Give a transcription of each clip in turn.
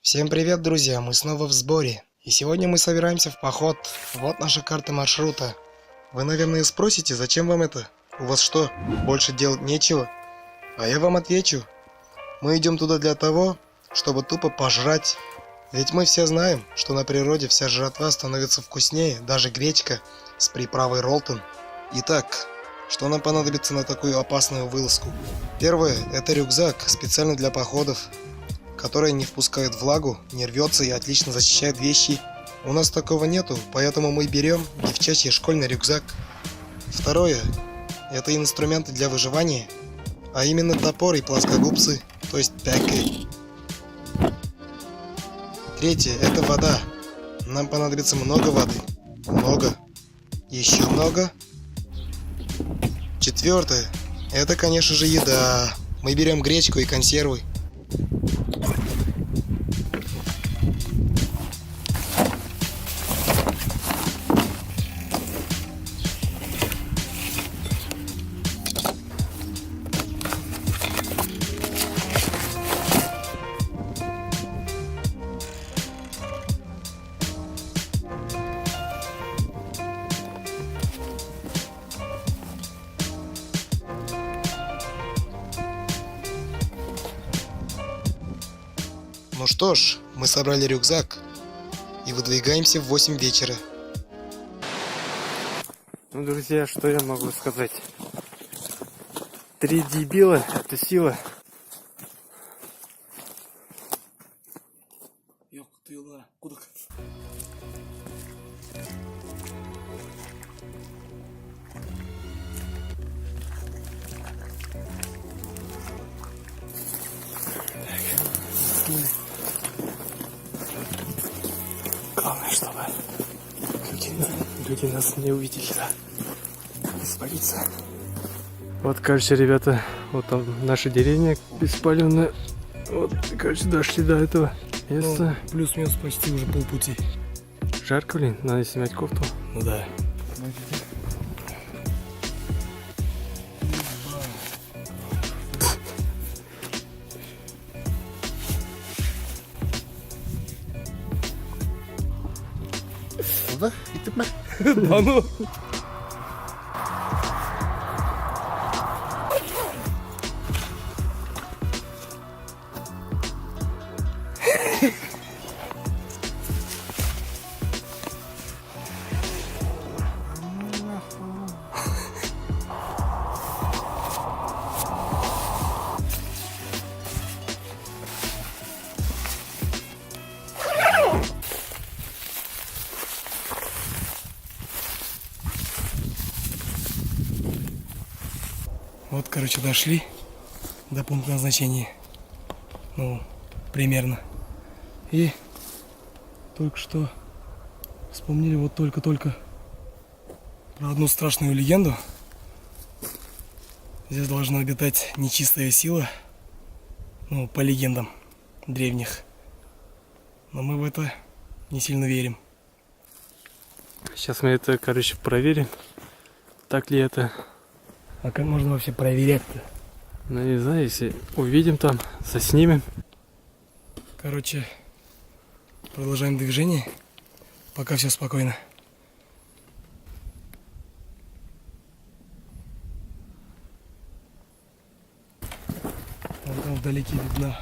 Всем привет, друзья! Мы снова в сборе. И сегодня мы собираемся в поход. Вот наша карта маршрута. Вы, наверное, спросите, зачем вам это? У вас что, больше делать нечего? А я вам отвечу. Мы идем туда для того, чтобы тупо пожрать. Ведь мы все знаем, что на природе вся жратва становится вкуснее, даже гречка с приправой Ролтон. Итак, что нам понадобится на такую опасную вылазку? Первое – это рюкзак, специально для походов, которая не впускает влагу, не рвется и отлично защищает вещи. У нас такого нету, поэтому мы берем девчачий школьный рюкзак. Второе – это инструменты для выживания, а именно топор и плоскогубцы, то есть пяки. Третье – это вода. Нам понадобится много воды. Много. Еще много. Четвертое – это, конечно же, еда. Мы берем гречку и консервы. Ну что ж, мы собрали рюкзак и выдвигаемся в 8 вечера. Ну, друзья, что я могу сказать? 3 дебила — это сила. Главное, чтобы люди нас не увидели, да? Испалиться. Вот, короче, ребята, вот там наша деревня беспаленная. Вот, короче, дошли до этого места. Ну, плюс-минус почти уже полпути. Жарко, блин, надо снимать кофту. Ну да. Да, да ну. Вот, короче, дошли до пункта назначения. Ну, примерно. И только что вспомнили вот только-только про одну страшную легенду. Здесь должна обитать нечистая сила, ну, по легендам древних. Но мы в это не сильно верим. Сейчас мы это, короче, проверим. Так ли это? А как можно вообще проверять-то? Ну, не знаю, если увидим там, заснимем. Короче, продолжаем движение. Пока все спокойно. Вон там вдалеке видна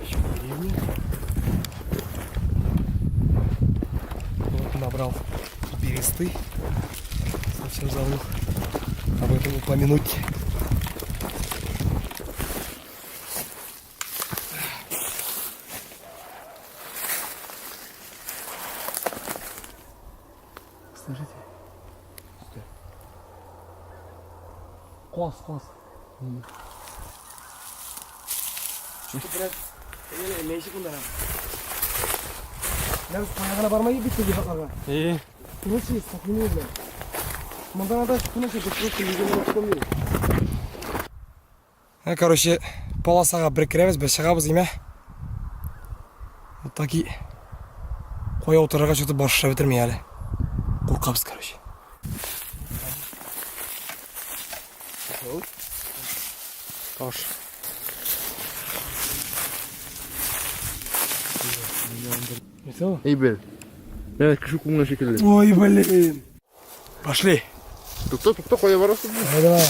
еще деревня. Вот набрал бересты. Совсем забыл об этом упомянуть. Слышите? Класс. И Короче, полосаға бір кіреміз, бір шығамыз дейме. Вот такие. Қоя отырарға что-то башыша бітірмей әлі. Қорқамыз, короче. Тош. Весело? Эйбель. Я кішу кумна шекелі. Ой, блин. Пошли. Кто қоя барасың? Давай, давай.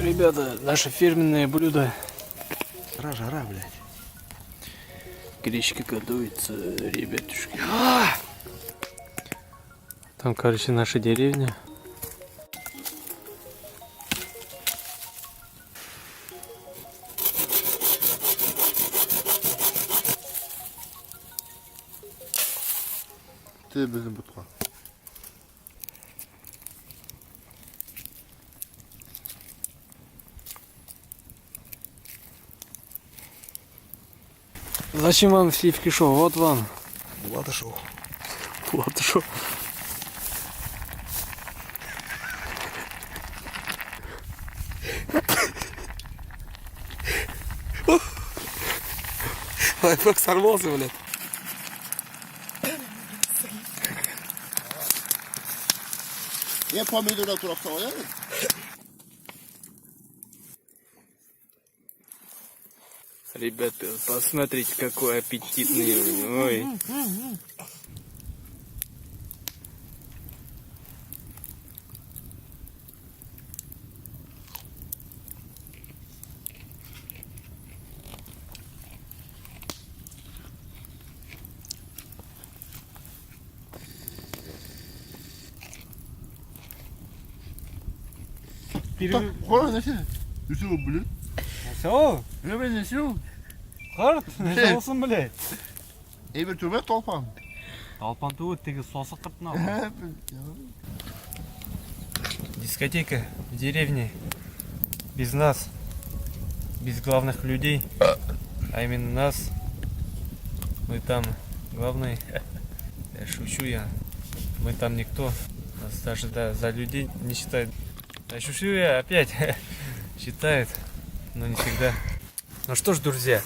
Ребята, наше фирменное блюдо. Жара, блядь. Гречка готовится, ребятушки. Там, короче, наша деревня. Ты без бутка. Зачем вам сливки шоу? Вот вам. Ладошов. Вот шо. Лайфхак сорвался, блядь. Я помидор отрывал, я? Ребята, посмотрите, какой аппетитный. Ой. Қора нәрсе? Үсі бұл, блін. Все, Өбе нәрсе ол? қарт, не болсын, блядь. Эйбер түрме толпан. Алпан туы тегі сосық қыртын Дискотека в деревне. Без нас. Без главных людей. А именно нас. Мы там главные. Я шучу я. Мы там никто. Нас даже за людей не считают. А шушу я опять считает, но не всегда. Ну что ж, друзья,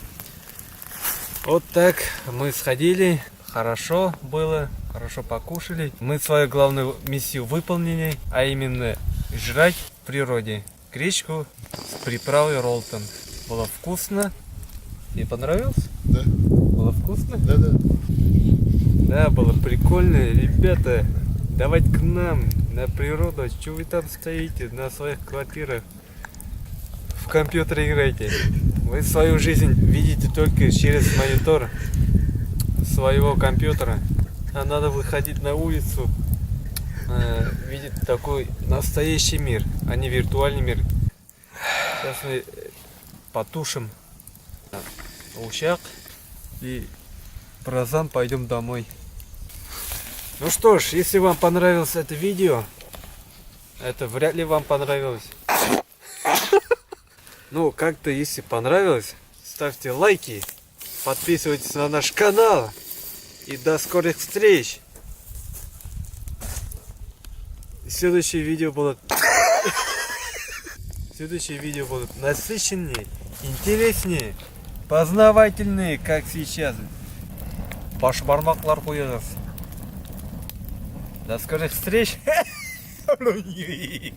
вот так мы сходили, хорошо было, хорошо покушали. Мы свою главную миссию выполнили, а именно жрать в природе гречку с приправой Ролтон. Было вкусно. Тебе понравилось? Да. Было вкусно? Да, да. Да, было прикольно. Ребята, давайте к нам на природу. Чего вы там стоите на своих квартирах? В компьютер играете. Вы свою жизнь видите только через монитор своего компьютера. А надо выходить на улицу, видеть такой настоящий мир, а не виртуальный мир. Сейчас мы потушим очаг и бразан, пойдем домой. Ну что ж, если вам понравилось это видео, это вряд ли вам понравилось. Ну, как-то если понравилось, ставьте лайки, подписывайтесь на наш канал и до скорых встреч. Следующие видео будут насыщеннее, интереснее, познавательные, как сейчас. Башбармаклар қоясыз. До скорых встреч. Блин.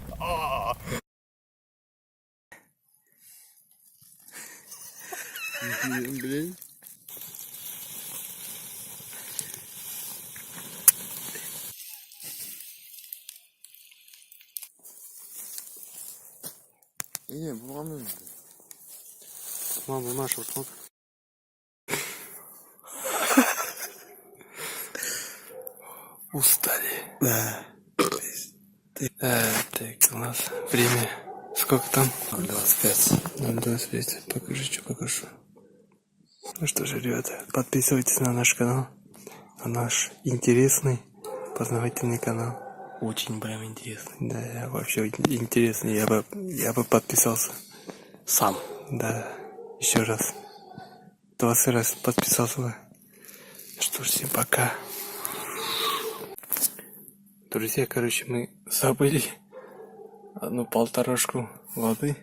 Не, мама. Мама, Маша, вот смотри. Устали. Да. Так, у нас время. Сколько там? 25. 25. Покажи, что покажу. Ну что же, ребята, подписывайтесь на наш канал. На наш интересный, познавательный канал. Очень прям интересно. Да, вообще интересный. Я бы подписался. Сам. Да, еще раз. 20 раз подписался бы. Что ж, всем пока. Друзья, короче, мы забыли одну полторашку воды.